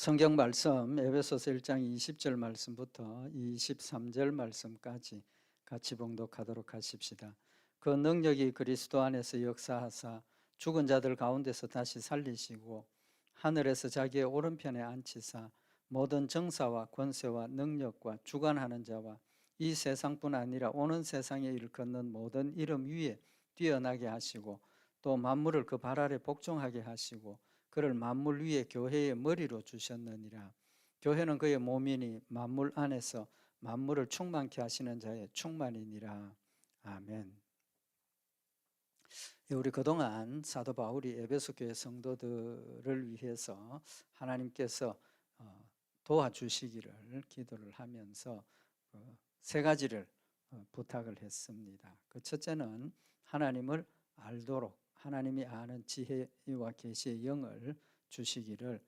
성경 말씀 에베소서 1장 20절 말씀부터 23절 말씀까지 같이 봉독하도록 하십시다. 그 능력이 그리스도 안에서 역사하사 죽은 자들 가운데서 다시 살리시고 하늘에서 자기의 오른편에 앉히사 모든 정사와 권세와 능력과 주관하는 자와 이 세상뿐 아니라 오는 세상에 일컫는 모든 이름 위에 뛰어나게 하시고 또 만물을 그 발 아래 복종하게 하시고 그를 만물 위에 교회의 머리로 주셨느니라. 교회는 그의 몸이니 만물 안에서 만물을 충만케 하시는 자의 충만이니라. 아멘. 우리 그동안 사도 바울이 에베소 교회 성도들을 위해서 하나님께서 도와주시기를 기도를 하면서 세 가지를 부탁을 했습니다. 그 첫째는 하나님을 알도록 하나님이 아는 지혜와 계시의 영을 주시기를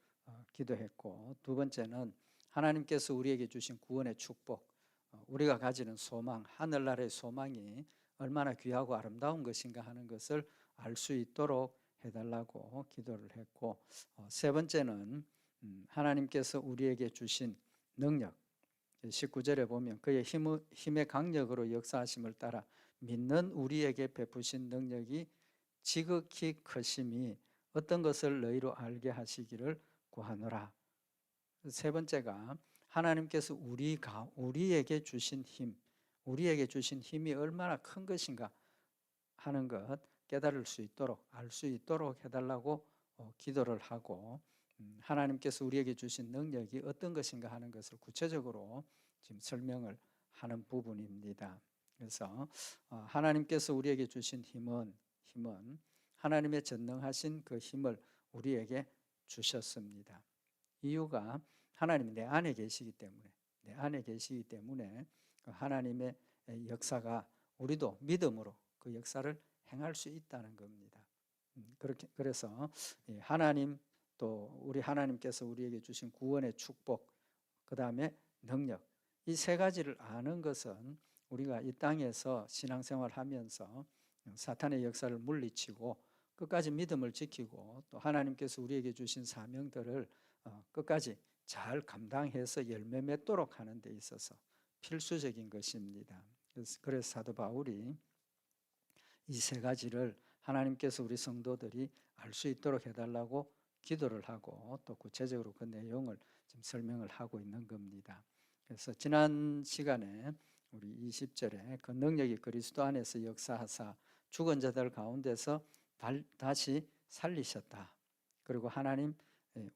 기도했고, 두 번째는 하나님께서 우리에게 주신 구원의 축복, 우리가 가지는 소망, 하늘나라의 소망이 얼마나 귀하고 아름다운 것인가 하는 것을 알 수 있도록 해달라고 기도를 했고, 세 번째는 하나님께서 우리에게 주신 능력, 19절에 보면 그의 힘의 강력으로 역사하심을 따라 믿는 우리에게 베푸신 능력이 지극히 크심이 어떤 것을 너희로 알게 하시기를 구하노라. 세 번째가 하나님께서 우리에게 주신 힘, 우리에게 주신 힘이 얼마나 큰 것인가 하는 것 깨달을 수 있도록, 알 수 있도록 해달라고 기도를 하고, 하나님께서 우리에게 주신 능력이 어떤 것인가 하는 것을 구체적으로 지금 설명을 하는 부분입니다. 그래서 하나님께서 우리에게 주신 힘은 하나님의 전능하신 그 힘을 우리에게 주셨습니다. 이유가 하나님이 내 안에 계시기 때문에 하나님의 역사가 우리도 믿음으로 그 역사를 행할 수 있다는 겁니다. 그래서 하나님, 또 우리 하나님께서 우리에게 주신 구원의 축복, 그 다음에 능력, 이 세 가지를 아는 것은 우리가 이 땅에서 신앙생활하면서 사탄의 역사를 물리치고 끝까지 믿음을 지키고 또 하나님께서 우리에게 주신 사명들을 끝까지 잘 감당해서 열매 맺도록 하는 데 있어서 필수적인 것입니다. 그래서 사도 바울이 이 세 가지를 하나님께서 우리 성도들이 알 수 있도록 해달라고 기도를 하고 또 구체적으로 그 내용을 지금 설명을 하고 있는 겁니다. 그래서 지난 시간에 우리 20절에 그 능력이 그리스도 안에서 역사하사 죽은 자들 가운데서 다시 살리셨다. 그리고 하나님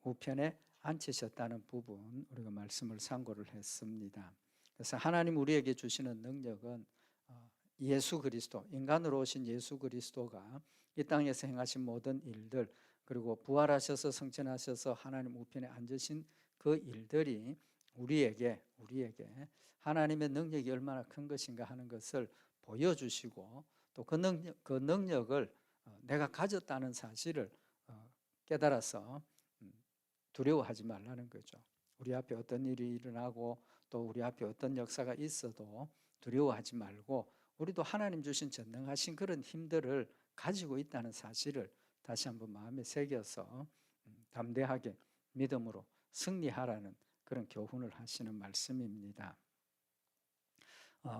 우편에 앉히셨다는 부분 우리가 말씀을 상고를 했습니다. 그래서 하나님 우리에게 주시는 능력은 예수 그리스도, 인간으로 오신 예수 그리스도가 이 땅에서 행하신 모든 일들, 그리고 부활하셔서 성천하셔서 하나님 우편에 앉으신 그 일들이 우리에게 하나님의 능력이 얼마나 큰 것인가 하는 것을 보여주시고 또 그 능력을 내가 가졌다는 사실을 깨달아서 두려워하지 말라는 거죠. 우리 앞에 어떤 일이 일어나고 또 우리 앞에 어떤 역사가 있어도 두려워하지 말고 우리도 하나님 주신 전능하신 그런 힘들을 가지고 있다는 사실을 다시 한번 마음에 새겨서 담대하게 믿음으로 승리하라는 그런 교훈을 하시는 말씀입니다.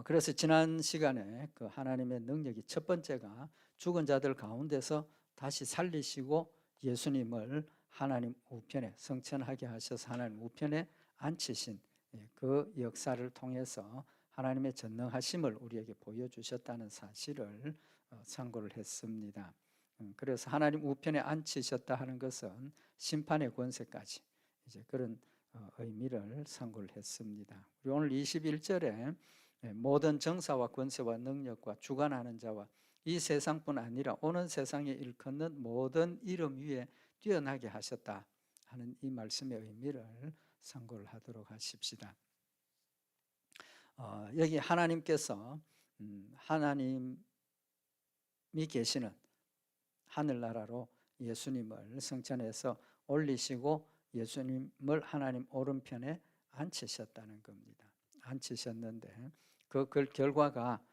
그래서 지난 시간에 그 하나님의 능력이 첫 번째가 죽은 자들 가운데서 다시 살리시고 예수님을 하나님 우편에 성천하게 하셔서 하나님 우편에 앉히신 그 역사를 통해서 하나님의 전능하심을 우리에게 보여주셨다는 사실을 상고를 했습니다. 그래서 하나님 우편에 앉히셨다 하는 것은 심판의 권세까지 이제 그런 의미를 상고를 했습니다. 우리 오늘 21절에 모든 정사와 권세와 능력과 주관하는 자와 이 세상뿐 아니라 오는 세상에 일컫는 모든 이름 위에 뛰어나게 하셨다 하는 이 말씀의 의미를 상고를 하도록 하십시다. 여기 하나님께서 하나님이 계시는 하늘나라로 예수님을 성천해서 올리시고 예수님을 하나님 오른편에 앉히셨다는 겁니다. 앉히셨는데 그 결과가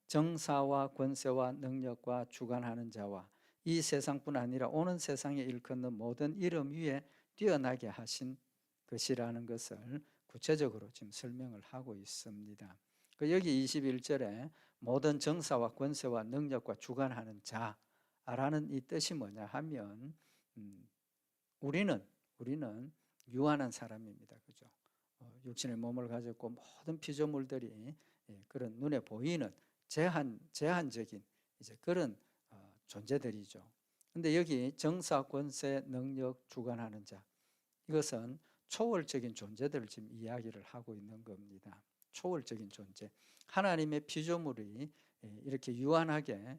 정사와 권세와 능력과 주관하는 자와 이 세상뿐 아니라 오는 세상에 일컫는 모든 이름 위에 뛰어나게 하신 것이라는 것을 구체적으로 지금 설명을 하고 있습니다. 그 여기 21절에 모든 정사와 권세와 능력과 주관하는 자라는 이 뜻이 뭐냐 하면 우리는 유한한 사람입니다. 그죠? 육신의 몸을 가졌고 모든 피조물들이 그런 눈에 보이는 제한적인 이제 그런 존재들이죠. 근데 여기 정사, 권세, 능력, 주관하는 자, 이것은 초월적인 존재들을 지금 이야기를 하고 있는 겁니다. 초월적인 존재. 하나님의 피조물이 이렇게 유한하게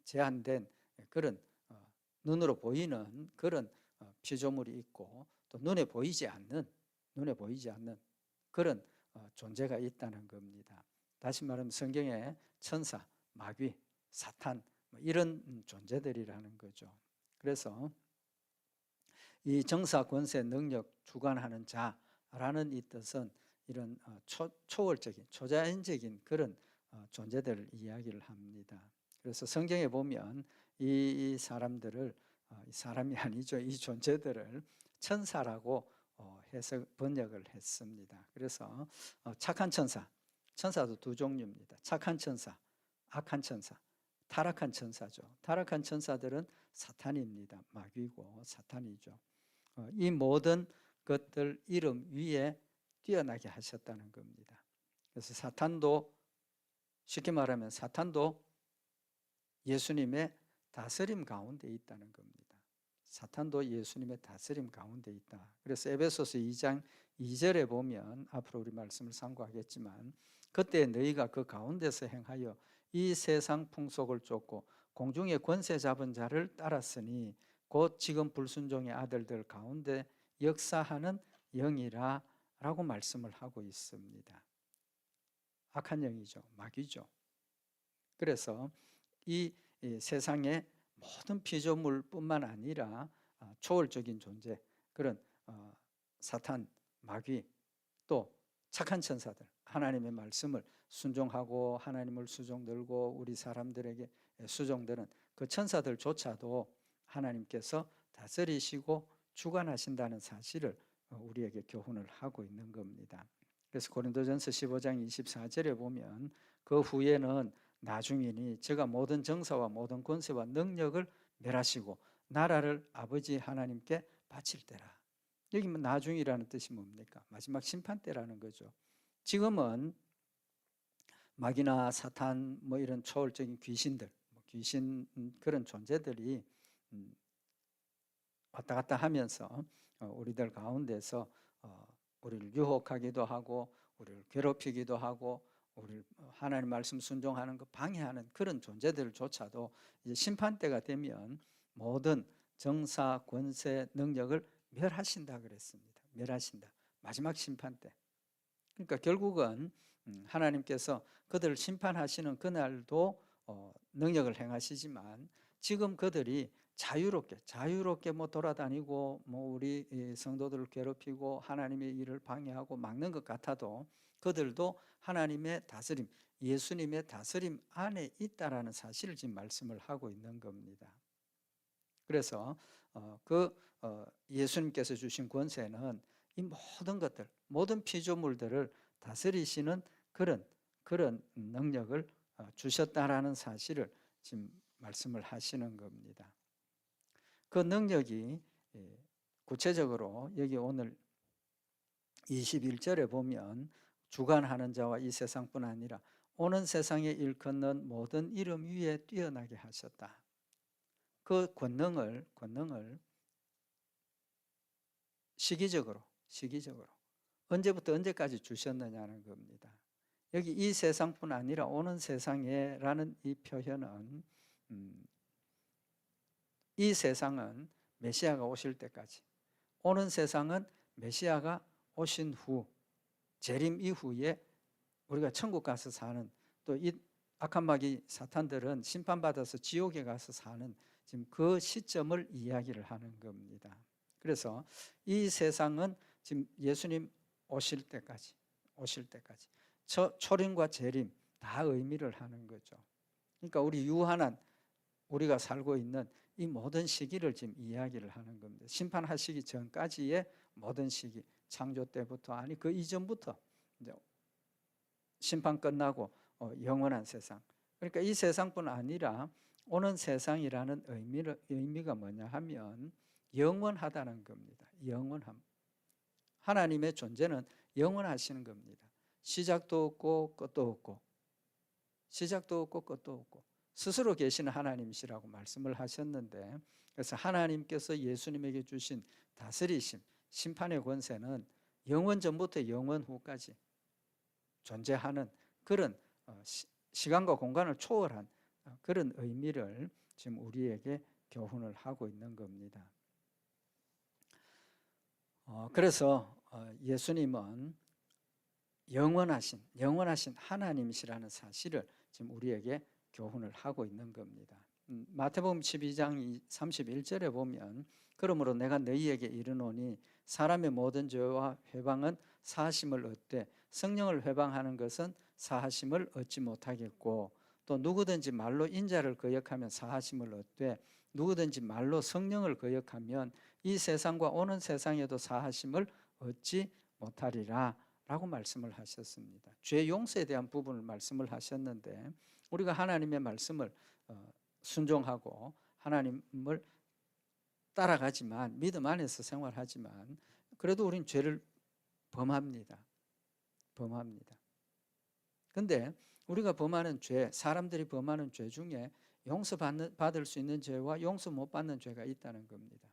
제한된 그런 눈으로 보이는 그런 피조물이 있고, 또 눈에 보이지 않는 그런 존재가 있다는 겁니다. 다시 말하면 성경에 천사, 마귀, 사탄 이런 존재들이라는 거죠. 그래서 이 정사, 권세, 능력, 주관하는 자라는 이 뜻은 이런 초월적인, 초자연적인 그런 존재들을 이야기를 합니다. 그래서 성경에 보면 이 사람들을, 사람이 아니죠, 이 존재들을 천사라고 번역을 했습니다. 그래서 착한 천사도 두 종류입니다. 착한 천사, 악한 천사, 타락한 천사죠. 타락한 천사들은 사탄입니다. 마귀고 사탄이죠. 이 모든 것들 이름 위에 뛰어나게 하셨다는 겁니다. 그래서 쉽게 말하면 사탄도 예수님의 다스림 가운데 있다는 겁니다. 사탄도 예수님의 다스림 가운데 있다. 그래서 에베소서 2장 2절에 보면, 앞으로 우리 말씀을 상고하겠지만, 그때 너희가 그 가운데서 행하여 이 세상 풍속을 쫓고 공중의 권세 잡은 자를 따랐으니 곧 지금 불순종의 아들들 가운데 역사하는 영이라 라고 말씀을 하고 있습니다. 악한 영이죠. 마귀죠. 그래서 이 세상의 모든 피조물뿐만 아니라 초월적인 존재, 그런 사탄, 마귀, 또 착한 천사들, 하나님의 말씀을 순종하고 하나님을 수종들고 우리 사람들에게 수종되는 그 천사들조차도 하나님께서 다스리시고 주관하신다는 사실을 우리에게 교훈을 하고 있는 겁니다. 그래서 고린도전서 15장 24절에 보면 그 후에는 나중이니 제가 모든 정사와 모든 권세와 능력을 멸하시고 나라를 아버지 하나님께 바칠 때라. 여기 나중이라는 뜻이 뭡니까? 마지막 심판 때라는 거죠. 지금은 마귀나 사탄 이런 초월적인 귀신들, 귀신 그런 존재들이 왔다 갔다 하면서 우리들 가운데서 우리를 유혹하기도 하고 우리를 괴롭히기도 하고 우리를 하나님 말씀 순종하는 거 방해하는 그런 존재들조차도 이제 심판 때가 되면 모든 정사, 권세, 능력을 멸하신다 그랬습니다. 멸하신다. 마지막 심판 때. 그러니까 결국은 하나님께서 그들을 심판하시는 그날도 능력을 행하시지만 지금 그들이 자유롭게 돌아다니고 우리 성도들을 괴롭히고 하나님의 일을 방해하고 막는 것 같아도 그들도 하나님의 다스림, 예수님의 다스림 안에 있다라는 사실을 지금 말씀을 하고 있는 겁니다. 그래서 예수님께서 주신 권세는 이 모든 것들, 모든 피조물들을 다스리시는 그런 능력을 주셨다라는 사실을 지금 말씀을 하시는 겁니다. 그 능력이 구체적으로 여기 오늘 21절에 보면 주관하는 자와 이 세상뿐 아니라 오는 세상에 일컫는 모든 이름 위에 뛰어나게 하셨다. 그 권능을 시기적으로 언제부터 언제까지 주셨느냐는 겁니다. 여기 이 세상뿐 아니라 오는 세상에라는 이 표현은 이 세상은 메시아가 오실 때까지, 오는 세상은 메시아가 오신 후 재림 이후에 우리가 천국 가서 사는, 또 이 악한 마귀 사탄들은 심판받아서 지옥에 가서 사는 지금 그 시점을 이야기를 하는 겁니다. 그래서 이 세상은 지금 예수님 오실 때까지 초림과 재림 다 의미를 하는 거죠. 그러니까 우리 유한한 우리가 살고 있는 이 모든 시기를 지금 이야기를 하는 겁니다. 심판하시기 전까지의 모든 시기, 창조 때부터 아니 그 이전부터 이제 심판 끝나고 영원한 세상. 그러니까 이 세상뿐 아니라 오는 세상이라는 의미가 뭐냐 하면 영원하다는 겁니다. 영원함. 하나님의 존재는 영원하시는 겁니다. 시작도 없고 끝도 없고, 시작도 없고 끝도 없고 스스로 계시는 하나님이시라고 말씀을 하셨는데, 그래서 하나님께서 예수님에게 주신 다스리심, 심판의 권세는 영원 전부터 영원 후까지 존재하는 그런 시간과 공간을 초월한 그런 의미를 지금 우리에게 교훈을 하고 있는 겁니다. 그래서 예수님은 영원하신 하나님이시라는 사실을 지금 우리에게 교훈을 하고 있는 겁니다. 마태복음 12장 31절에 보면 그러므로 내가 너희에게 이르노니 사람의 모든 죄와 회방은 사하심을 얻되 성령을 회방하는 것은 사하심을 얻지 못하겠고, 또 누구든지 말로 인자를 거역하면 사하심을 얻되 누구든지 말로 성령을 거역하면 이 세상과 오는 세상에도 사하심을 얻지 못하리라 라고 말씀을 하셨습니다. 죄 용서에 대한 부분을 말씀을 하셨는데, 우리가 하나님의 말씀을 순종하고 하나님을 따라가지만, 믿음 안에서 생활하지만 그래도 우린 죄를 범합니다. 근데 우리가 범하는 죄, 사람들이 범하는 죄 중에 용서받을 수 있는 죄와 용서 못 받는 죄가 있다는 겁니다.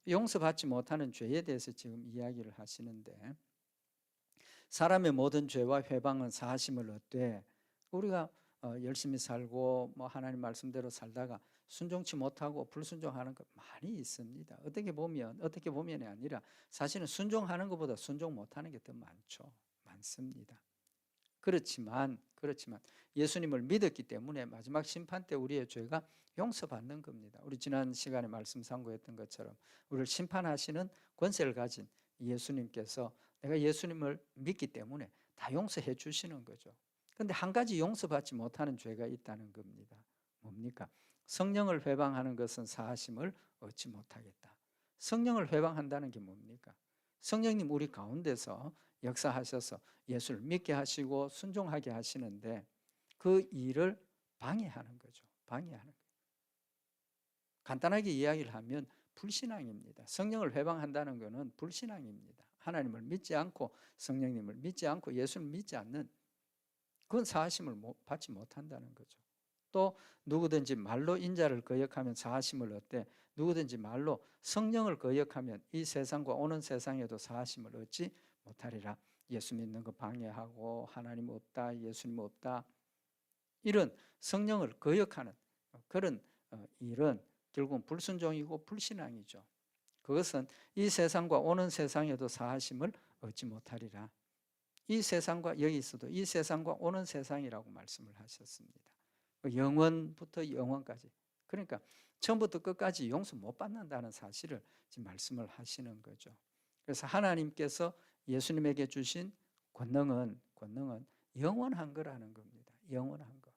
용서받지 못하는 죄에 대해서 지금 이야기를 하시는데, 사람의 모든 죄와 회방은 사하심을 얻되, 우리가 열심히 살고 뭐 하나님 말씀대로 살다가 순종치 못하고 불순종하는 것 많이 있습니다. 어떻게 보면이 아니라 사실은 순종하는 것보다 순종 못하는 게 더 많습니다. 그렇지만 예수님을 믿었기 때문에 마지막 심판 때 우리의 죄가 용서받는 겁니다. 우리 지난 시간에 말씀 상고했던 것처럼 우리를 심판하시는 권세를 가진 예수님께서, 내가 예수님을 믿기 때문에 다 용서해 주시는 거죠. 그런데 한 가지 용서받지 못하는 죄가 있다는 겁니다. 뭡니까? 성령을 회방하는 것은 사하심을 얻지 못하겠다. 성령을 회방한다는 게 뭡니까? 성령님 우리 가운데서 역사하셔서 예수를 믿게 하시고 순종하게 하시는데 그 일을 방해하는 거죠. 간단하게 이야기를 하면 불신앙입니다. 성령을 회방한다는 것은 불신앙입니다. 하나님을 믿지 않고, 성령님을 믿지 않고 예수를 믿지 않는, 그건 사하심을 받지 못한다는 거죠. 또 누구든지 말로 인자를 거역하면 사하심을 얻되 누구든지 말로 성령을 거역하면 이 세상과 오는 세상에도 사하심을 얻지 못하리라. 예수 믿는 거 방해하고 하나님 없다, 예수님 없다, 이런 성령을 거역하는 그런 일은 결국은 불순종이고 불신앙이죠. 그것은 이 세상과 오는 세상에도 사하심을 얻지 못하리라. 이 세상과, 여기서도 이 세상과 오는 세상이라고 말씀을 하셨습니다. 영원부터 영원까지, 그러니까 처음부터 끝까지 용서 못 받는다는 사실을 지금 말씀을 하시는 거죠. 그래서 하나님께서 예수님에게 주신 권능은 영원한 거라는 겁니다. 영원한 거.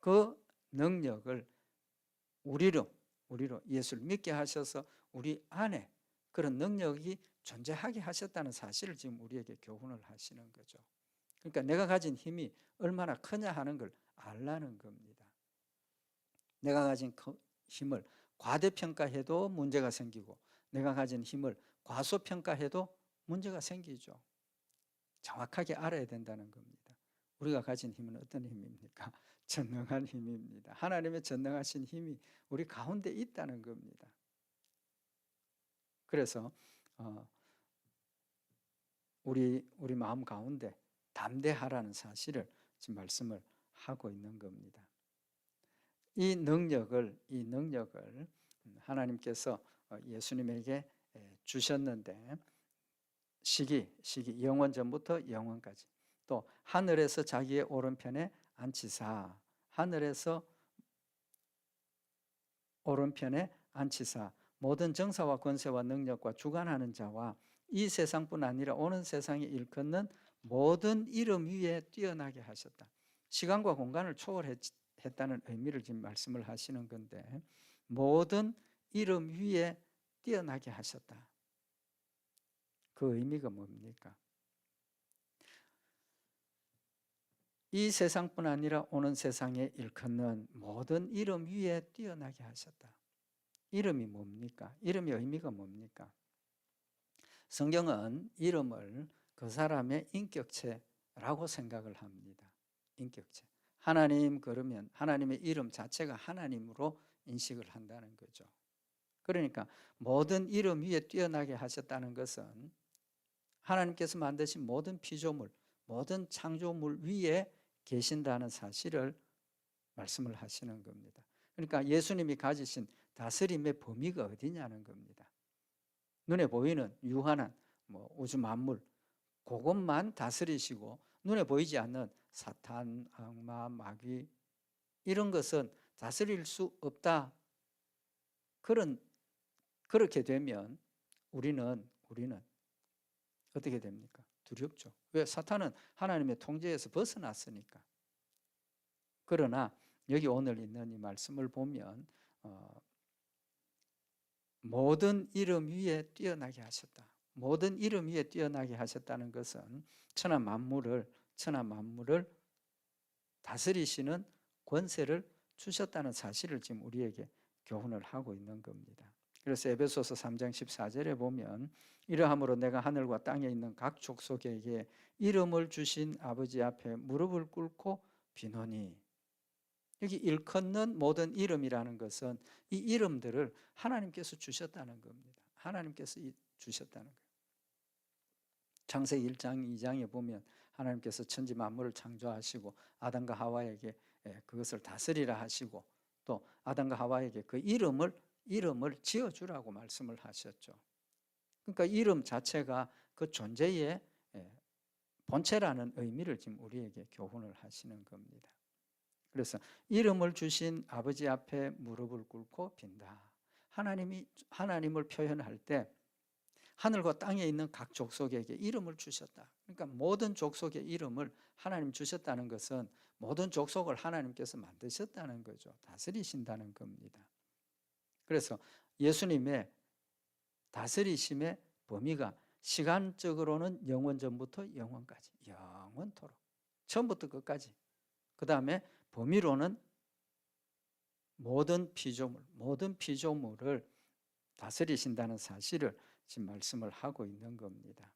그 능력을 우리로 예수를 믿게 하셔서 우리 안에 그런 능력이 존재하게 하셨다는 사실을 지금 우리에게 교훈을 하시는 거죠. 그러니까 내가 가진 힘이 얼마나 크냐 하는 걸 알라는 겁니다. 내가 가진 힘을 과대평가해도 문제가 생기고, 내가 가진 힘을 과소평가해도 문제가 생기죠. 정확하게 알아야 된다는 겁니다. 우리가 가진 힘은 어떤 힘입니까? 전능한 힘입니다. 하나님의 전능하신 힘이 우리 가운데 있다는 겁니다. 그래서 우리 마음 가운데 담대하라는 사실을 지금 말씀을 하고 있는 겁니다. 이 능력을 하나님께서 예수님에게 주셨는데, 시기 영원 전부터 영원까지, 또 하늘에서 자기의 오른편에 앉히사, 하늘에서 오른편에 앉히사 모든 정사와 권세와 능력과 주관하는 자와 이 세상뿐 아니라 오는 세상에 일컫는 모든 이름 위에 뛰어나게 하셨다. 시간과 공간을 초월했다는 의미를 지금 말씀을 하시는 건데, 모든 이름 위에 뛰어나게 하셨다. 그 의미가 뭡니까? 이 세상뿐 아니라 오는 세상에 일컫는 모든 이름 위에 뛰어나게 하셨다. 이름이 뭡니까? 이름의 의미가 뭡니까? 성경은 이름을 그 사람의 인격체라고 생각을 합니다. 인격체. 하나님 그러면 하나님의 이름 자체가 하나님으로 인식을 한다는 거죠. 그러니까 모든 이름 위에 뛰어나게 하셨다는 것은 하나님께서 만드신 모든 피조물, 모든 창조물 위에 계신다는 사실을 말씀을 하시는 겁니다. 그러니까 예수님이 가지신 다스림의 범위가 어디냐는 겁니다. 눈에 보이는 유한한 우주 만물 그것만 다스리시고 눈에 보이지 않는 사탄, 악마, 마귀 이런 것은 다스릴 수 없다. 그렇게 되면 우리는 어떻게 됩니까? 두렵죠. 왜? 사탄은 하나님의 통제에서 벗어났으니까. 그러나 여기 오늘 있는 이 말씀을 보면 모든 이름 위에 뛰어나게 하셨다. 모든 이름 위에 뛰어나게 하셨다는 것은 천하 만물을 다스리시는 권세를 주셨다는 사실을 지금 우리에게 교훈을 하고 있는 겁니다. 그래서 에베소서 3장 14절에 보면 이러함으로 내가 하늘과 땅에 있는 각 족속에게 이름을 주신 아버지 앞에 무릎을 꿇고 비노니, 여기 일컫는 모든 이름이라는 것은 이 이름들을 하나님께서 주셨다는 겁니다. 하나님께서 주셨다는 거예요. 창세기 1장 2장에 보면 하나님께서 천지 만물을 창조하시고 아담과 하와에게 그것을 다스리라 하시고 또 아담과 하와에게 그 이름을 지어주라고 말씀을 하셨죠. 그러니까 이름 자체가 그 존재의 본체라는 의미를 지금 우리에게 교훈을 하시는 겁니다. 그래서 이름을 주신 아버지 앞에 무릎을 꿇고 빈다. 하나님을 표현할 때 하늘과 땅에 있는 각 족속에게 이름을 주셨다. 그러니까 모든 족속의 이름을 하나님 주셨다는 것은 모든 족속을 하나님께서 만드셨다는 거죠. 다스리신다는 겁니다. 그래서 예수님의 다스리심의 범위가 시간적으로는 영원 전부터 영원까지, 영원토록, 처음부터 끝까지. 그 다음에 범위로는 모든 피조물을 다스리신다는 사실을 지금 말씀을 하고 있는 겁니다.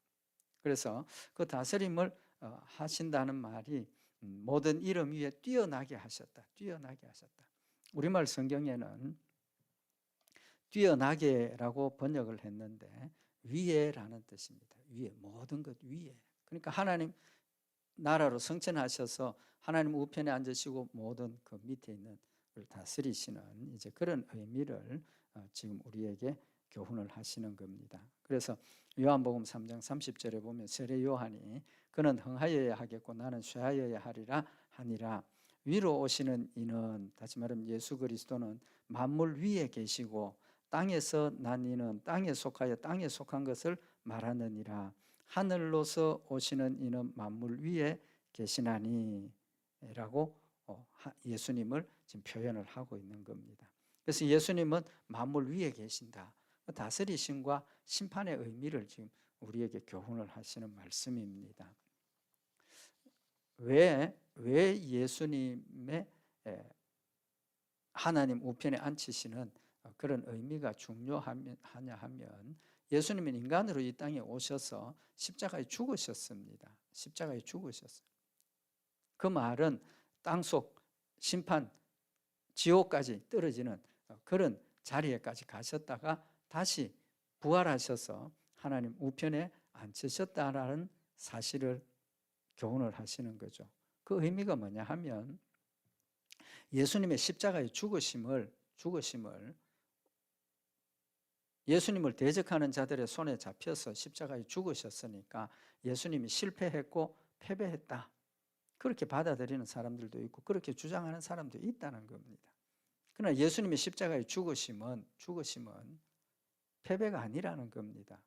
그래서 그 다스림을 하신다는 말이 모든 이름 위에 뛰어나게 하셨다. 우리말 성경에는 뛰어나게라고 번역을 했는데 위에라는 뜻입니다. 위에, 모든 것 위에. 그러니까 하나님 나라로 승천하셔서 하나님 우편에 앉으시고 모든 그 밑에 있는 걸 다스리시는 이제 그런 의미를 지금 우리에게 교훈을 하시는 겁니다. 그래서 요한복음 3장 30절에 보면 세례 요한이 그는 흥하여야 하겠고 나는 쇠하여야 하리라 하니라. 위로 오시는 이는, 다시 말하면 예수 그리스도는 만물 위에 계시고 땅에서 난 이는 땅에 속하여 땅에 속한 것을 말하느니라. 하늘로서 오시는 이는 만물 위에 계시나니 라고 예수님을 지금 표현을 하고 있는 겁니다. 그래서 예수님은 만물 위에 계신다. 다스리심과 심판의 의미를 지금 우리에게 교훈을 하시는 말씀입니다. 왜 예수님의 하나님 우편에 앉히시는 그런 의미가 중요하냐 하면 예수님은 인간으로 이 땅에 오셔서 십자가에 죽으셨습니다. 십자가에 죽으셨어요. 그 말은 땅속 심판, 지옥까지 떨어지는 그런 자리에까지 가셨다가 다시 부활하셔서 하나님 우편에 앉으셨다라는 사실을 교훈을 하시는 거죠. 그 의미가 뭐냐 하면 예수님의 십자가의 죽으심을 예수님을 대적하는 자들의 손에 잡혀서 십자가에 죽으셨으니까 예수님이 실패했고 패배했다. 그렇게 받아들이는 사람들도 있고 그렇게 주장하는 사람도 있다는 겁니다. 그러나 예수님의 십자가의 죽으심은 패배가 아니라는 겁니다.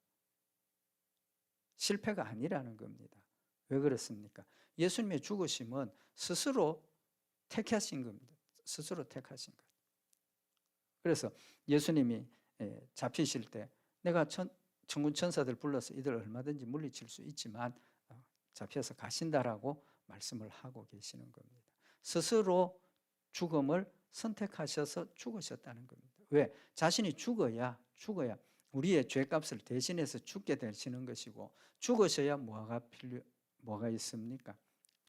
실패가 아니라는 겁니다. 왜 그렇습니까? 예수님의 죽으심은 스스로 택하신 겁니다. 스스로 택하신 것. 그래서 예수님이 잡히실 때 내가 천군 천사들 불러서 이들 얼마든지 물리칠 수 있지만 잡혀서 가신다라고 말씀을 하고 계시는 겁니다. 스스로 죽음을 선택하셔서 죽으셨다는 겁니다. 왜? 자신이 죽어야 우리의 죄값을 대신해서 죽게 되시는 것이고, 죽으셔야 뭐가 있습니까?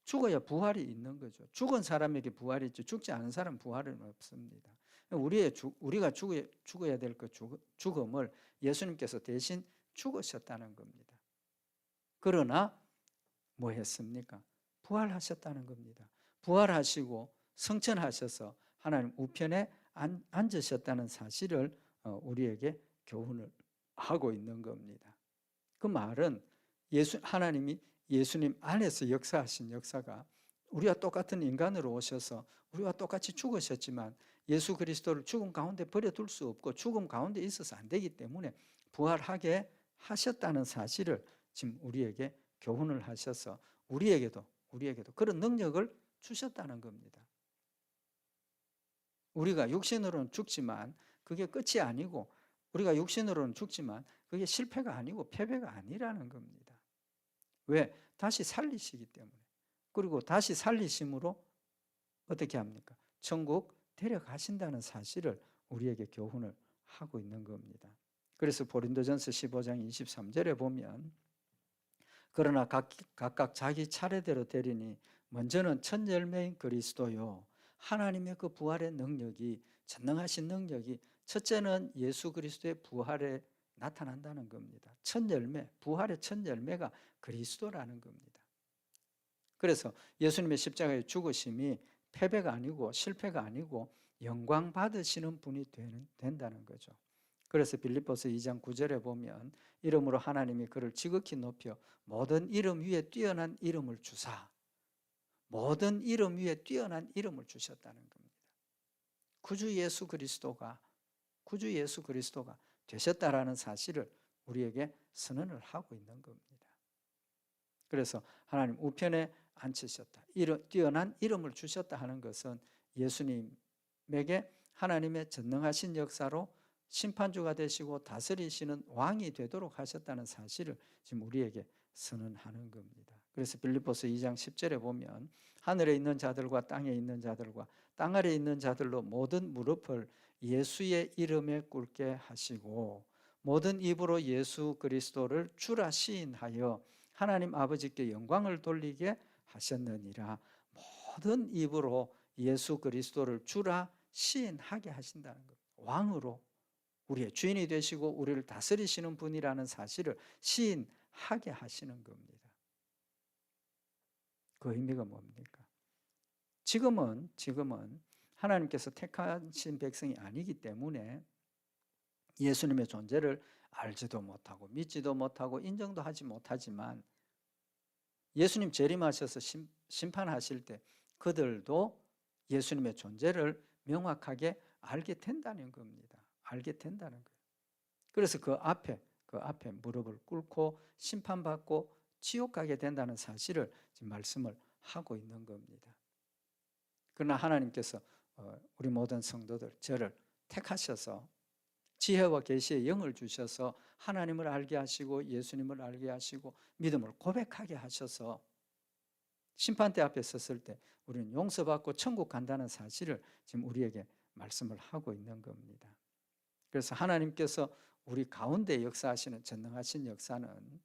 죽어야 부활이 있는 거죠. 죽은 사람에게 부활이 있죠. 죽지 않은 사람 부활은 없습니다. 우리가 죽어야 될 그 죽음을 예수님께서 대신 죽으셨다는 겁니다. 그러나 뭐 했습니까? 부활하셨다는 겁니다. 부활하시고 성천하셔서 하나님 우편에 앉으셨다는 사실을 우리에게 교훈을 하고 있는 겁니다. 그 말은 하나님이 예수님 안에서 역사하신 역사가 우리와 똑같은 인간으로 오셔서 우리와 똑같이 죽으셨지만 예수 그리스도를 죽음 가운데 버려둘 수 없고 죽음 가운데 있어서 안 되기 때문에 부활하게 하셨다는 사실을 지금 우리에게 교훈을 하셔서 우리에게도 그런 능력을 주셨다는 겁니다. 우리가 육신으로는 죽지만 그게 끝이 아니고, 우리가 육신으로는 죽지만 그게 실패가 아니고 패배가 아니라는 겁니다. 왜? 다시 살리시기 때문에. 그리고 다시 살리심으로 어떻게 합니까? 천국 데려가신다는 사실을 우리에게 교훈을 하고 있는 겁니다. 그래서 고린도전서 15장 23절에 보면, 그러나 각각 자기 차례대로 되리니 먼저는 첫 열매인 그리스도요, 하나님의 그 부활의 능력이, 전능하신 능력이 첫째는 예수 그리스도의 부활에 나타난다는 겁니다. 첫 열매, 부활의 첫 열매가 그리스도라는 겁니다. 그래서 예수님의 십자가의 죽으심이 패배가 아니고 실패가 아니고 영광 받으시는 분이 된다는 거죠. 그래서 빌립보서 2장 9절에 보면, 이름으로 하나님이 그를 지극히 높여 모든 이름 위에 뛰어난 이름을 주사, 모든 이름 위에 뛰어난 이름을 주셨다는 겁니다. 구주 예수 그리스도가 되셨다라는 사실을 우리에게 선언을 하고 있는 겁니다. 그래서 하나님 우편에 앉히셨다, 뛰어난 이름을 주셨다 하는 것은 예수님에게 하나님의 전능하신 역사로 심판주가 되시고 다스리시는 왕이 되도록 하셨다는 사실을 지금 우리에게 선언하는 겁니다. 그래서 빌립보서 2장 10절에 보면, 하늘에 있는 자들과 땅에 있는 자들과 땅 아래에 있는 자들로 모든 무릎을 예수의 이름에 꿇게 하시고 모든 입으로 예수 그리스도를 주라 시인하여 하나님 아버지께 영광을 돌리게 하셨느니라. 모든 입으로 예수 그리스도를 주라 시인하게 하신다는 것. 왕으로 우리의 주인이 되시고 우리를 다스리시는 분이라는 사실을 시인하게 하시는 겁니다. 그 의미가 뭡니까? 지금은 하나님께서 택하신 백성이 아니기 때문에 예수님의 존재를 알지도 못하고 믿지도 못하고 인정도 하지 못하지만, 예수님 재림하셔서 심판하실 때 그들도 예수님의 존재를 명확하게 알게 된다는 겁니다. 알게 된다는 거예요. 그래서 그 앞에 무릎을 꿇고 심판받고 지옥 가게 된다는 사실을 지금 말씀을 하고 있는 겁니다. 그러나 하나님께서 우리 모든 성도들, 저를 택하셔서 지혜와 계시의 영을 주셔서 하나님을 알게 하시고 예수님을 알게 하시고 믿음을 고백하게 하셔서 심판대 앞에 섰을 때 우리는 용서받고 천국 간다는 사실을 지금 우리에게 말씀을 하고 있는 겁니다. 그래서 하나님께서 우리 가운데 역사하시는 전능하신 역사는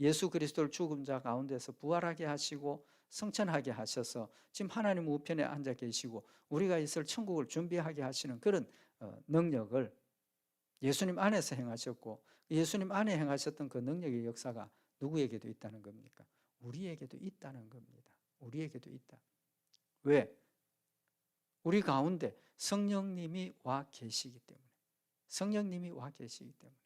예수 그리스도를 죽은 자 가운데서 부활하게 하시고 성천하게 하셔서 지금 하나님 우편에 앉아 계시고 우리가 있을 천국을 준비하게 하시는 그런 능력을 예수님 안에서 행하셨고, 예수님 안에 행하셨던 그 능력의 역사가 누구에게도 있다는 겁니까? 우리에게도 있다는 겁니다. 우리에게도 있다. 왜? 우리 가운데 성령님이 와 계시기 때문에. 성령님이 와 계시기 때문에.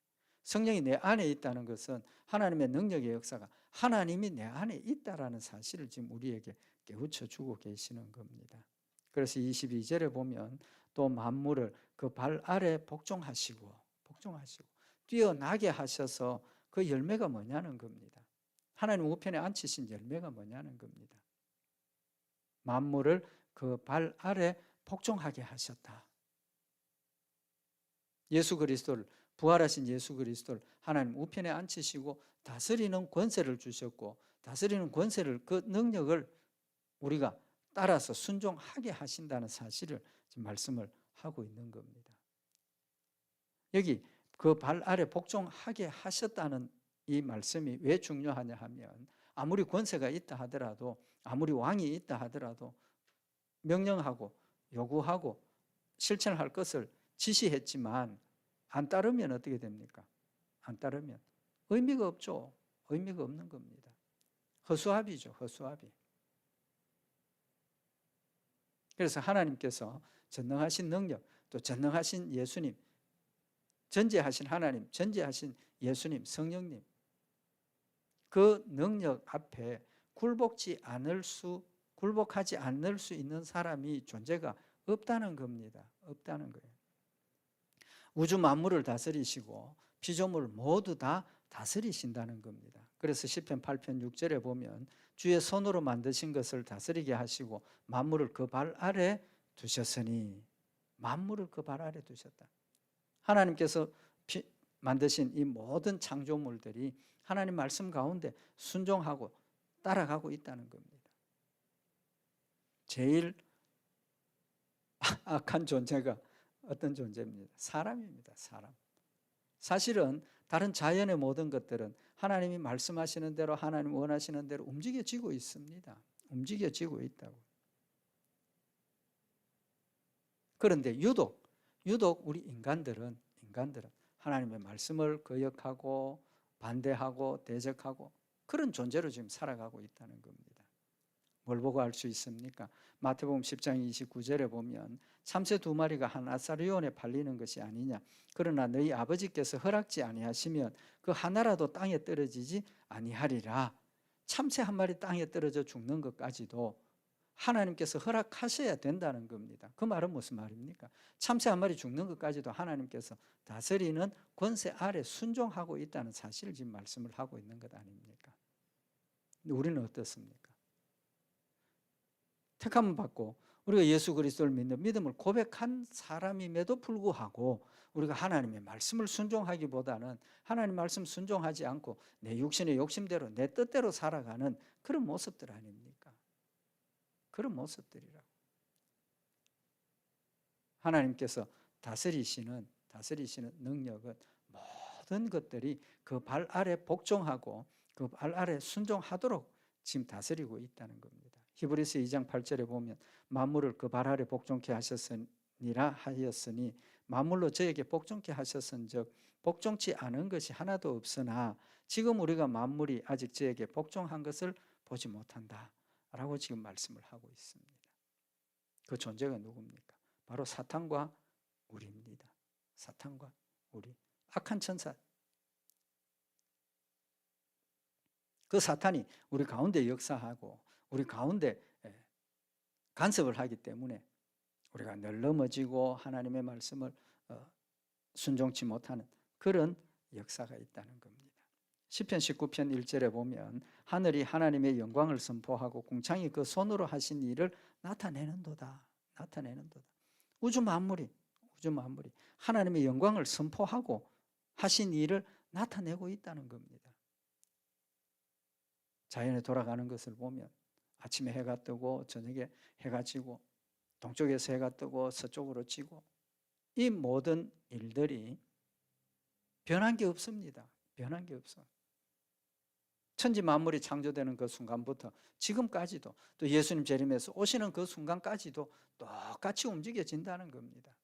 성령이 내 안에 있다는 것은 하나님의 능력의 역사가 하나님이 내 안에 있다라는 사실을 지금 우리에게 깨우쳐 주고 계시는 겁니다. 그래서 22절에 보면 또 만물을 그 발 아래 복종하시고 뛰어나게 하셔서 그 열매가 뭐냐는 겁니다. 하나님 우편에 앉히신 열매가 뭐냐는 겁니다. 만물을 그 발 아래 복종하게 하셨다. 예수 그리스도를 부활하신 예수 그리스도를 하나님 우편에 앉히시고 다스리는 권세를 주셨고, 다스리는 권세를, 그 능력을 우리가 따라서 순종하게 하신다는 사실을 지금 말씀을 하고 있는 겁니다. 여기 그 발 아래 복종하게 하셨다는 이 말씀이 왜 중요하냐 하면, 아무리 권세가 있다 하더라도, 아무리 왕이 있다 하더라도 명령하고 요구하고 실천할 것을 지시했지만 안 따르면 어떻게 됩니까? 안 따르면 의미가 없죠. 의미가 없는 겁니다. 허수아비죠. 허수아비. 그래서 하나님께서 전능하신 능력, 또 전능하신 예수님, 전지하신 하나님, 전지하신 예수님, 성령님, 그 능력 앞에 굴복하지 않을 수 있는 사람이, 존재가 없다는 겁니다. 없다는 거예요. 우주 만물을 다스리시고 피조물 모두 다 다스리신다는 겁니다. 그래서 시편 8편 6절에 보면 주의 손으로 만드신 것을 다스리게 하시고 만물을 그 발 아래 두셨으니, 만물을 그 발 아래 두셨다. 하나님께서 만드신 이 모든 창조물들이 하나님 말씀 가운데 순종하고 따라가고 있다는 겁니다. 제일 악한 존재가 어떤 존재입니다? 사람입니다. 사람. 사실은 다른 자연의 모든 것들은 하나님이 말씀하시는 대로, 하나님 원하시는 대로 움직여지고 있습니다. 움직여지고 있다고. 그런데 유독 우리 인간들은 하나님의 말씀을 거역하고 반대하고 대적하고 그런 존재로 지금 살아가고 있다는 겁니다. 뭘 보고 알 수 있습니까? 마태복음 10장 29절에 보면 참새 2마리가 한 아사리온에 팔리는 것이 아니냐, 그러나 너희 아버지께서 허락지 아니하시면 그 하나라도 땅에 떨어지지 아니하리라. 참새 1마리 땅에 떨어져 죽는 것까지도 하나님께서 허락하셔야 된다는 겁니다. 그 말은 무슨 말입니까? 참새 1마리 죽는 것까지도 하나님께서 다스리는 권세 아래 순종하고 있다는 사실을 지금 말씀을 하고 있는 것 아닙니까? 우리는 어떻습니까? 택함을 받고 우리가 예수 그리스도를 믿는 믿음을 고백한 사람임에도 불구하고 우리가 하나님의 말씀을 순종하기보다는 하나님 말씀 순종하지 않고 내 육신의 욕심대로 내 뜻대로 살아가는 그런 모습들 아닙니까? 그런 모습들이라고. 하나님께서 다스리시는 능력은 모든 것들이 그 발 아래 복종하고 그 발 아래 순종하도록 지금 다스리고 있다는 겁니다. 히브리서 2장 8절에 보면 만물을 그 발 아래 복종케 하셨으니라 하였으니, 만물로 저에게 복종케 하셨은즉 복종치 않은 것이 하나도 없으나 지금 우리가 만물이 아직 저에게 복종한 것을 보지 못한다 라고 지금 말씀을 하고 있습니다. 그 존재가 누굽니까? 바로 사탄과 우리입니다. 사탄과 우리, 악한 천사. 그 사탄이 우리 가운데 역사하고 우리 가운데 간섭을 하기 때문에 우리가 늘 넘어지고 하나님의 말씀을 순종치 못하는 그런 역사가 있다는 겁니다. 시편 19편 1절에 보면 하늘이 하나님의 영광을 선포하고 궁창이 그 손으로 하신 일을 나타내는도다. 우주 만물이 하나님의 영광을 선포하고 하신 일을 나타내고 있다는 겁니다. 자연에 돌아가는 것을 보면 아침에 해가 뜨고 저녁에 해가 지고 동쪽에서 해가 뜨고 서쪽으로 지고, 이 모든 일들이 변한 게 없습니다. 변한 게 없어. 천지 만물이 창조되는 그 순간부터 지금까지도, 또 예수님 재림에서 오시는 그 순간까지도 똑같이 움직여진다는 겁니다.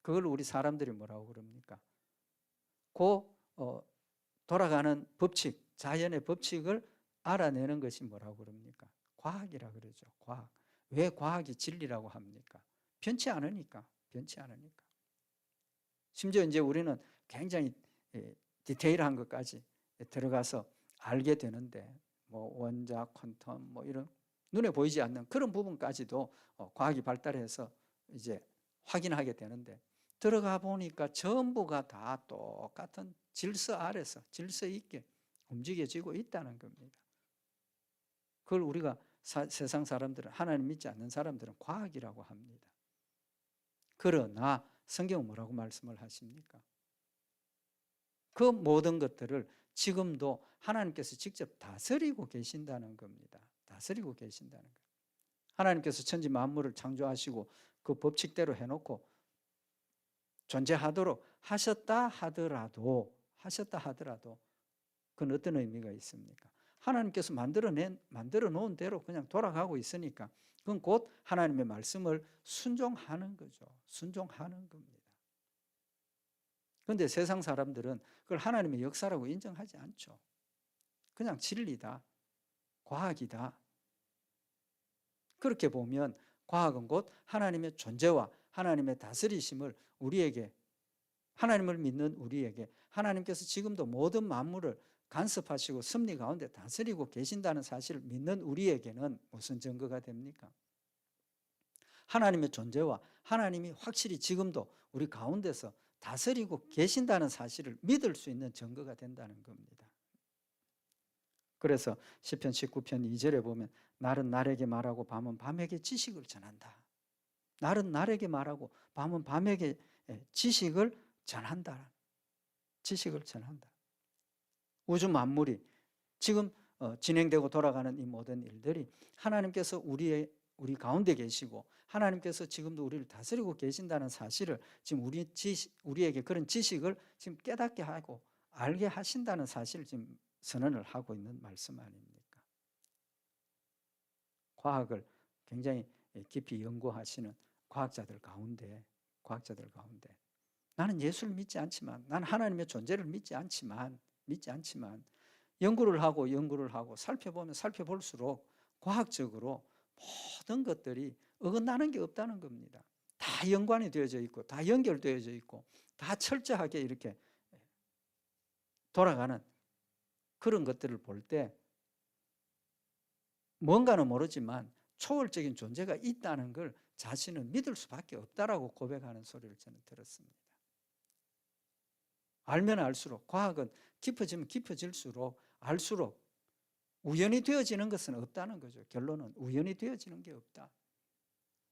그걸 우리 사람들이 뭐라고 그럽니까? 돌아가는 법칙, 자연의 법칙을 알아내는 것이 뭐라고 그럽니까? 과학이라 그러죠. 과학. 왜 과학이 진리라고 합니까? 변치 않으니까. 심지어 이제 우리는 굉장히 디테일한 것까지 들어가서 알게 되는데, 뭐 원자, 퀀텀, 뭐 이런 눈에 보이지 않는 그런 부분까지도 과학이 발달해서 이제 확인하게 되는데, 들어가 보니까 전부가 다 똑같은 질서 아래서 질서 있게 움직여지고 있다는 겁니다. 그걸 우리가 세상 사람들은, 하나님 믿지 않는 사람들은 과학이라고 합니다. 그러나 성경은 뭐라고 말씀을 하십니까? 그 모든 것들을 지금도 하나님께서 직접 다스리고 계신다는 겁니다. 다스리고 계신다는 거예요. 하나님께서 천지 만물을 창조하시고 그 법칙대로 해놓고 존재하도록 하셨다 하더라도 그건 어떤 의미가 있습니까? 하나님께서 만들어 놓은 대로 그냥 돌아가고 있으니까 그건 곧 하나님의 말씀을 순종하는 거죠. 순종하는 겁니다. 그런데 세상 사람들은 그걸 하나님의 역사라고 인정하지 않죠. 그냥 진리다, 과학이다. 그렇게 보면 과학은 곧 하나님의 존재와 하나님의 다스리심을 우리에게, 하나님을 믿는 우리에게 하나님께서 지금도 모든 만물을 간섭하시고 섭리 가운데 다스리고 계신다는 사실을 믿는 우리에게는 무슨 증거가 됩니까? 하나님의 존재와 하나님이 확실히 지금도 우리 가운데서 다스리고 계신다는 사실을 믿을 수 있는 증거가 된다는 겁니다. 그래서 시편 19편 2절에 보면 날은 날에게 말하고 밤은 밤에게 지식을 전한다. 날은 날에게 말하고 밤은 밤에게 지식을 전한다. 지식을 전한다. 우주 만물이 지금 진행되고 돌아가는 이 모든 일들이 하나님께서 우리 가운데 계시고 하나님께서 지금도 우리를 다스리고 계신다는 사실을 지금 우리에게 그런 지식을 지금 깨닫게 하고 알게 하신다는 사실을 지금 선언을 하고 있는 말씀 아닙니까? 과학을 굉장히 깊이 연구하시는 과학자들 가운데 나는 예수를 믿지 않지만, 나는 하나님의 존재를 믿지 않지만 연구를 하고 살펴보면 살펴볼수록 과학적으로 모든 것들이 어긋나는 게 없다는 겁니다. 다 연관이 되어져 있고 다 연결되어져 있고 다 철저하게 이렇게 돌아가는 그런 것들을 볼 때 뭔가는 모르지만 초월적인 존재가 있다는 걸 자신은 믿을 수밖에 없다라고 고백하는 소리를 저는 들었습니다. 알면 알수록, 과학은 깊어지면 깊어질수록 알수록 우연히 되어지는 것은 없다는 거죠. 결론은 우연히 되어지는 게 없다.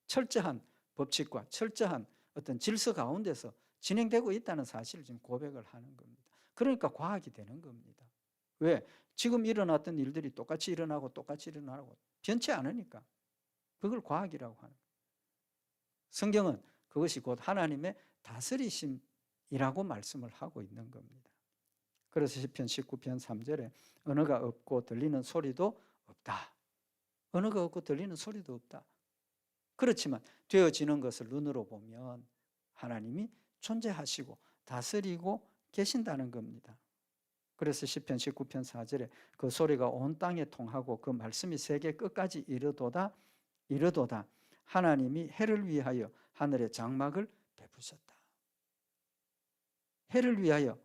철저한 법칙과 철저한 어떤 질서 가운데서 진행되고 있다는 사실을 지금 고백을 하는 겁니다. 그러니까 과학이 되는 겁니다. 왜? 지금 일어났던 일들이 똑같이 일어나고 변치 않으니까 그걸 과학이라고 하는 거예요. 성경은 그것이 곧 하나님의 다스리심이라고 말씀을 하고 있는 겁니다. 그래서 시편 19편 3절에 언어가 없고 들리는 소리도 없다. 언어가 없고 들리는 소리도 없다. 그렇지만 되어지는 것을 눈으로 보면 하나님이 존재하시고 다스리고 계신다는 겁니다. 그래서 시편 19편 4절에 그 소리가 온 땅에 통하고 그 말씀이 세계 끝까지 이르도다 하나님이 해를 위하여 하늘의 장막을 베푸셨다. 해를 위하여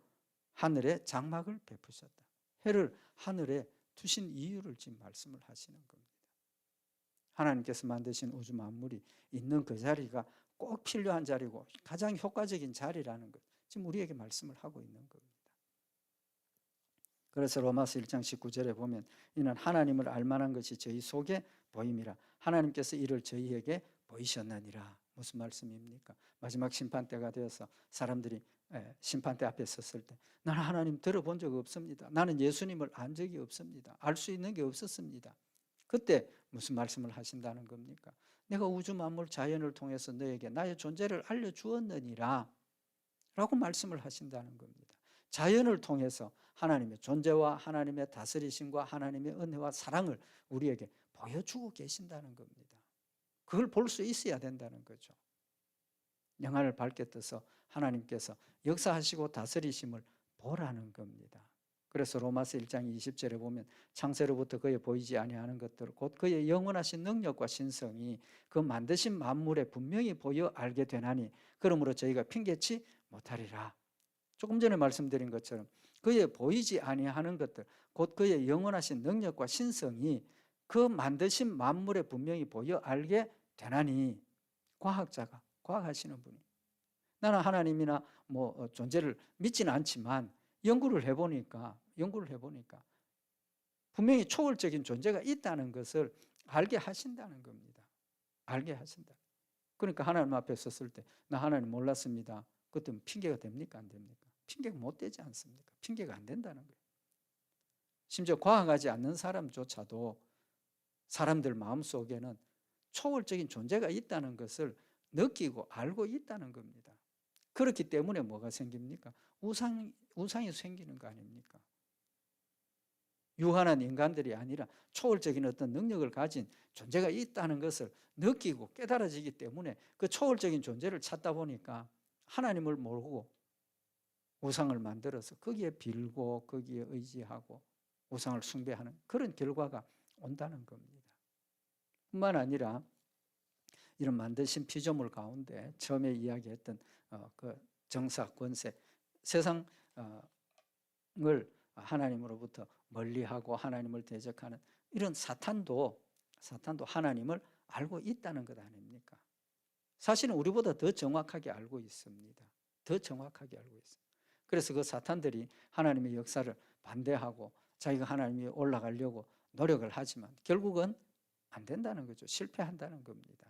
하늘에 장막을 베푸셨다. 해를 하늘에 두신 이유를 지금 말씀을 하시는 겁니다. 하나님께서 만드신 우주 만물이 있는 그 자리가 꼭 필요한 자리고 가장 효과적인 자리라는 것 지금 우리에게 말씀을 하고 있는 겁니다. 그래서 로마서 1장 19절에 보면 이는 하나님을 알만한 것이 저희 속에 보임이라 하나님께서 이를 저희에게 보이셨느니라. 무슨 말씀입니까? 마지막 심판때가 되어서 사람들이 심판대 앞에 섰을 때 나는 하나님 들어본 적 없습니다. 나는 예수님을 안 적이 없습니다. 알 수 있는 게 없었습니다. 그때 무슨 말씀을 하신다는 겁니까? 내가 우주 만물 자연을 통해서 너에게 나의 존재를 알려주었느니라 라고 말씀을 하신다는 겁니다. 자연을 통해서 하나님의 존재와 하나님의 다스리심과 하나님의 은혜와 사랑을 우리에게 보여주고 계신다는 겁니다. 그걸 볼 수 있어야 된다는 거죠. 영안을 밝게 떠서 하나님께서 역사하시고 다스리심을 보라는 겁니다. 그래서 로마서 1장 20절에 보면 창세로부터 그의 보이지 아니하는 것들 곧 그의 영원하신 능력과 신성이 그 만드신 만물에 분명히 보여 알게 되나니 그러므로 저희가 핑계치 못하리라. 조금 전에 말씀드린 것처럼 그의 보이지 아니하는 것들 곧 그의 영원하신 능력과 신성이 그 만드신 만물에 분명히 보여 알게 되나니 과학자가 과학하시는 분이 나는 하나님이나 존재를 믿지는 않지만 연구를 해보니까 분명히 초월적인 존재가 있다는 것을 알게 하신다는 겁니다. 알게 하신다. 그러니까 하나님 앞에 섰을 때 나 하나님 몰랐습니다. 그때는 핑계가 됩니까? 안 됩니까? 핑계가 못 되지 않습니까? 핑계가 안 된다는 거예요. 심지어 과학하지 않는 사람조차도 사람들 마음속에는 초월적인 존재가 있다는 것을 느끼고 알고 있다는 겁니다. 그렇기 때문에 뭐가 생깁니까? 우상이 생기는 거 아닙니까? 유한한 인간들이 아니라 초월적인 어떤 능력을 가진 존재가 있다는 것을 느끼고 깨달아지기 때문에 그 초월적인 존재를 찾다 보니까 하나님을 모르고 우상을 만들어서 거기에 빌고 거기에 의지하고 우상을 숭배하는 그런 결과가 온다는 겁니다. 뿐만 아니라 이런 만드신 피조물 가운데 처음에 이야기했던 그 정사, 권세, 세상을 하나님으로부터 멀리하고 하나님을 대적하는 이런 사탄도 하나님을 알고 있다는 것 아닙니까? 사실은 우리보다 더 정확하게 알고 있습니다. 더 정확하게 알고 있습니다. 그래서 그 사탄들이 하나님의 역사를 반대하고 자기가 하나님이 올라가려고 노력을 하지만 결국은 안 된다는 거죠. 실패한다는 겁니다.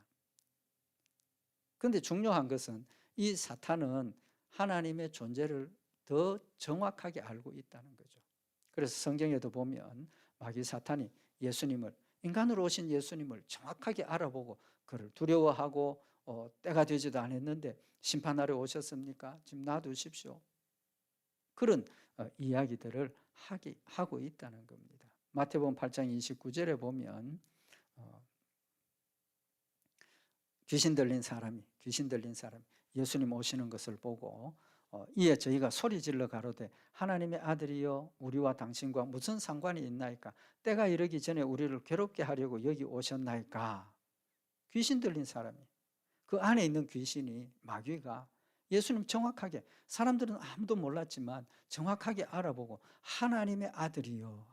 그런데 중요한 것은 이 사탄은 하나님의 존재를 더 정확하게 알고 있다는 거죠. 그래서 성경에도 보면 마귀 사탄이 예수님을, 인간으로 오신 예수님을 정확하게 알아보고 그를 두려워하고 때가 되지도 않았는데 심판하러 오셨습니까? 지금 놔두십시오. 그런 이야기들을 하고 있다는 겁니다. 마태복음 8장 29절에 보면 귀신 들린 사람이 예수님 오시는 것을 보고 이에 저희가 소리 질러 가로되 하나님의 아들이여 우리와 당신과 무슨 상관이 있나이까? 때가 이르기 전에 우리를 괴롭게 하려고 여기 오셨나이까? 귀신 들린 사람이, 그 안에 있는 귀신이, 마귀가 예수님 정확하게, 사람들은 아무도 몰랐지만 정확하게 알아보고 하나님의 아들이여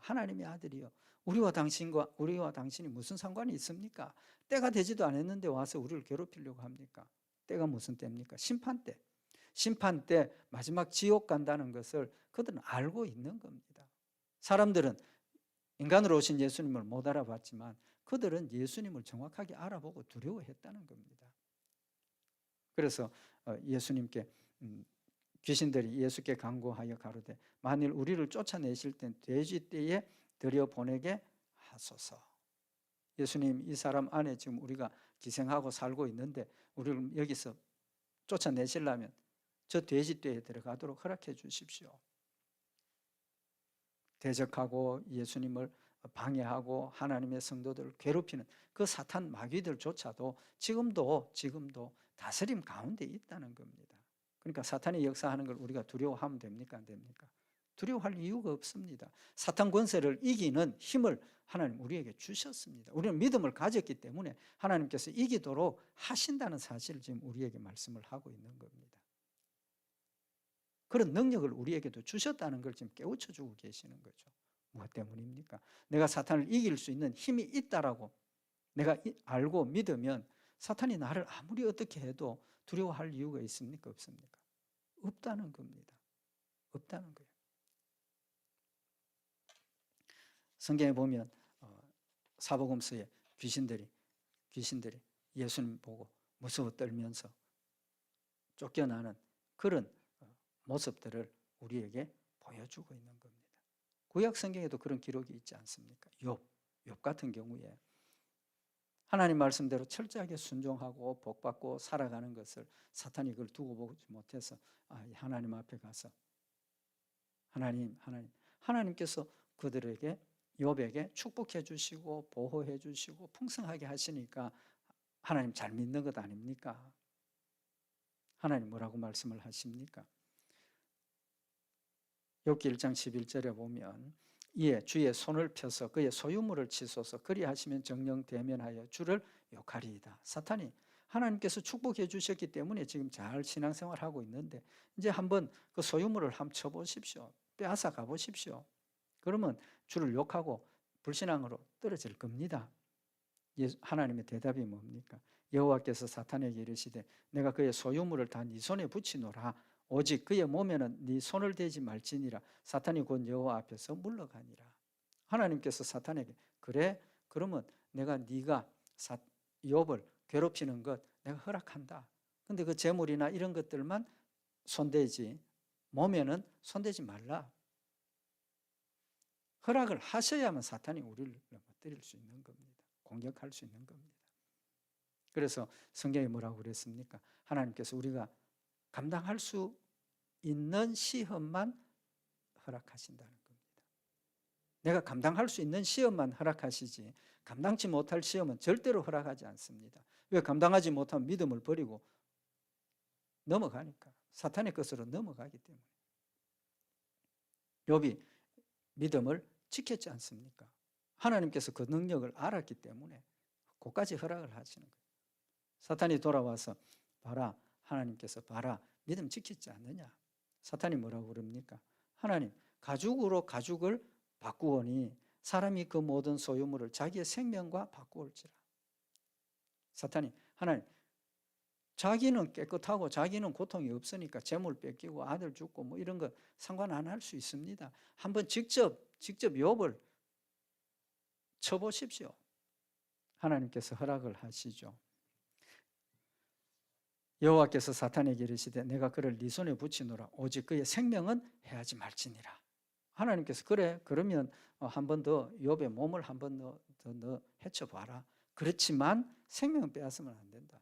우리와 당신이 무슨 상관이 있습니까? 때가 되지도 않았는데 와서 우리를 괴롭히려고 합니까? 때가 무슨 때입니까? 심판 때 마지막 지옥 간다는 것을 그들은 알고 있는 겁니다. 사람들은 인간으로 오신 예수님을 못 알아봤지만 그들은 예수님을 정확하게 알아보고 두려워했다는 겁니다. 그래서 예수님께 귀신들이 예수께 간구하여 가로되 만일 우리를 쫓아내실 땐 돼지떼에 들여보내게 하소서. 예수님, 이 사람 안에 지금 우리가 기생하고 살고 있는데 우리를 여기서 쫓아내시려면 저 돼지떼에 들어가도록 허락해 주십시오. 대적하고 예수님을 방해하고 하나님의 성도들을 괴롭히는 그 사탄 마귀들조차도 지금도 다스림 가운데 있다는 겁니다. 그러니까 사탄이 역사하는 걸 우리가 두려워하면 됩니까? 안 됩니까? 두려워할 이유가 없습니다. 사탄 권세를 이기는 힘을 하나님 우리에게 주셨습니다. 우리는 믿음을 가졌기 때문에 하나님께서 이기도록 하신다는 사실을 지금 우리에게 말씀을 하고 있는 겁니다. 그런 능력을 우리에게도 주셨다는 걸 지금 깨우쳐주고 계시는 거죠. 무엇 때문입니까? 내가 사탄을 이길 수 있는 힘이 있다라고 내가 알고 믿으면 사탄이 나를 아무리 어떻게 해도 두려워할 이유가 있습니까? 없습니까? 없다는 겁니다. 없다는 거예요. 성경에 보면 사복음서에 귀신들이 예수님 보고 무서워 떨면서 쫓겨나는 그런 모습들을 우리에게 보여주고 있는 겁니다. 구약 성경에도 그런 기록이 있지 않습니까? 욥 같은 경우에 하나님 말씀대로 철저하게 순종하고 복받고 살아가는 것을 사탄이 그걸 두고 보지 못해서 하나님 앞에 가서 하나님께서 그들에게 욥에게 축복해 주시고 보호해 주시고 풍성하게 하시니까 하나님 잘 믿는 것 아닙니까? 하나님 뭐라고 말씀을 하십니까? 욥기 1장 11절에 보면 이에 주의 손을 펴서 그의 소유물을 치소서 그리하시면 정령 대면하여 주를 욕하리이다. 사탄이 하나님께서 축복해 주셨기 때문에 지금 잘 신앙생활하고 있는데 이제 한번 그 소유물을 한번 쳐보십시오. 빼앗아 가보십시오. 그러면 주를 욕하고 불신앙으로 떨어질 겁니다. 하나님의 대답이 뭡니까? 여호와께서 사탄에게 이르시되 내가 그의 소유물을 다 네 손에 붙이노라. 오직 그의 몸에는 네 손을 대지 말지니라. 사탄이 곧 여호와 앞에서 물러가니라. 하나님께서 사탄에게 그래? 그러면 네가 욥을 괴롭히는 것 내가 허락한다. 근데 그 재물이나 이런 것들만 손대지 몸에는 손대지 말라. 허락을 하셔야만 사탄이 우리를 넘어뜨릴 수 있는 겁니다. 공격할 수 있는 겁니다. 그래서 성경에 뭐라고 그랬습니까? 하나님께서 우리가 감당할 수 있는 시험만 허락하신다는 겁니다. 내가 감당할 수 있는 시험만 허락하시지 감당치 못할 시험은 절대로 허락하지 않습니다. 왜? 감당하지 못한 믿음을 버리고 넘어가니까. 사탄의 것으로 넘어가기 때문에. 욥이 믿음을 지켰지 않습니까? 하나님께서 그 능력을 알았기 때문에 그까지 허락을 하시는 거예요. 사탄이 돌아와서 봐라, 하나님께서 봐라, 믿음 지켰지 않느냐. 사탄이 뭐라고 그럽니까? 하나님, 가죽으로 가죽을 바꾸오니 사람이 그 모든 소유물을 자기의 생명과 바꾸올지라. 사탄이, 하나님, 자기는 깨끗하고 자기는 고통이 없으니까 재물 뺏기고 아들 죽고 뭐 이런 거 상관 안 할 수 있습니다. 한번 직접 욥을 쳐보십시오. 하나님께서 허락을 하시죠. 여호와께서 사탄에게 이르시되 내가 그를 네 손에 붙이노라. 오직 그의 생명은 해하지 말지니라. 하나님께서 그래, 그러면 한 번 더 욥의 몸을 한 번 더 해쳐봐라. 그렇지만 생명은 빼앗으면 안 된다.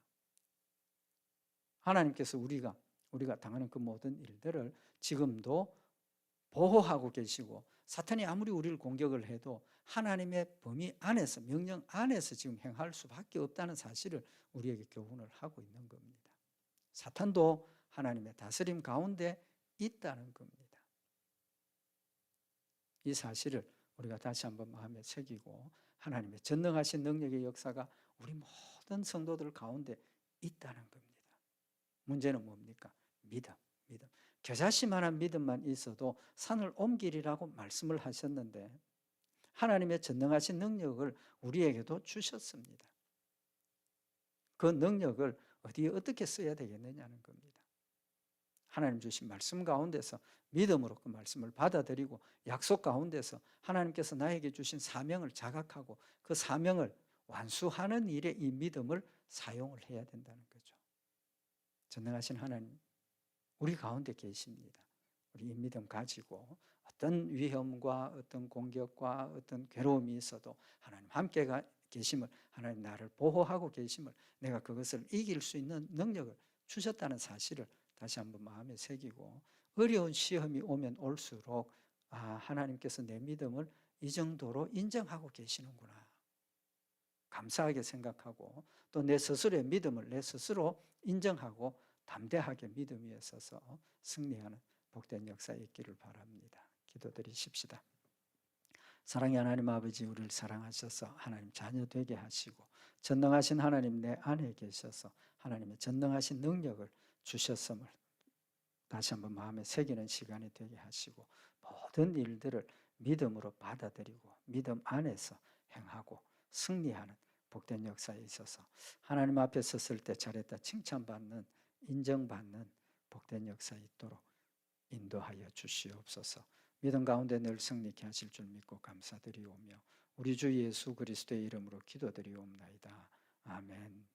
하나님께서 우리가 당하는 그 모든 일들을 지금도 보호하고 계시고, 사탄이 아무리 우리를 공격을 해도 하나님의 범위 안에서, 명령 안에서 지금 행할 수밖에 없다는 사실을 우리에게 교훈을 하고 있는 겁니다. 사탄도 하나님의 다스림 가운데 있다는 겁니다. 이 사실을 우리가 다시 한번 마음에 새기고, 하나님의 전능하신 능력의 역사가 우리 모든 성도들 가운데 있다는 겁니다. 문제는 뭡니까? 믿음. 겨자씨만한 믿음만 있어도 산을 옮기리라고 말씀을 하셨는데 하나님의 전능하신 능력을 우리에게도 주셨습니다. 그 능력을 어디에 어떻게 써야 되겠느냐는 겁니다. 하나님 주신 말씀 가운데서 믿음으로 그 말씀을 받아들이고, 약속 가운데서 하나님께서 나에게 주신 사명을 자각하고 그 사명을 완수하는 일에 이 믿음을 사용을 해야 된다는 거죠. 전능하신 하나님 우리 가운데 계십니다. 우리 이 믿음 가지고 어떤 위험과 어떤 공격과 어떤 괴로움이 있어도 하나님 함께 계심을, 하나님 나를 보호하고 계심을, 내가 그것을 이길 수 있는 능력을 주셨다는 사실을 다시 한번 마음에 새기고, 어려운 시험이 오면 올수록 하나님께서 내 믿음을 이 정도로 인정하고 계시는구나, 감사하게 생각하고, 또 내 스스로의 믿음을 내 스스로 인정하고 담대하게 믿음 위에 서서 승리하는 복된 역사에 있기를 바랍니다. 기도드리십시다. 사랑의 하나님 아버지, 우리를 사랑하셔서 하나님 자녀 되게 하시고 전능하신 하나님 내 안에 계셔서 하나님의 전능하신 능력을 주셨음을 다시 한번 마음에 새기는 시간이 되게 하시고, 모든 일들을 믿음으로 받아들이고 믿음 안에서 행하고 승리하는 복된 역사에 있어서 하나님 앞에 섰을 때 잘했다 칭찬받는, 인정받는 복된 역사에 있도록 인도하여 주시옵소서. 믿음 가운데 늘 승리케 하실 줄 믿고 감사드리오며 우리 주 예수 그리스도의 이름으로 기도드리옵나이다. 아멘.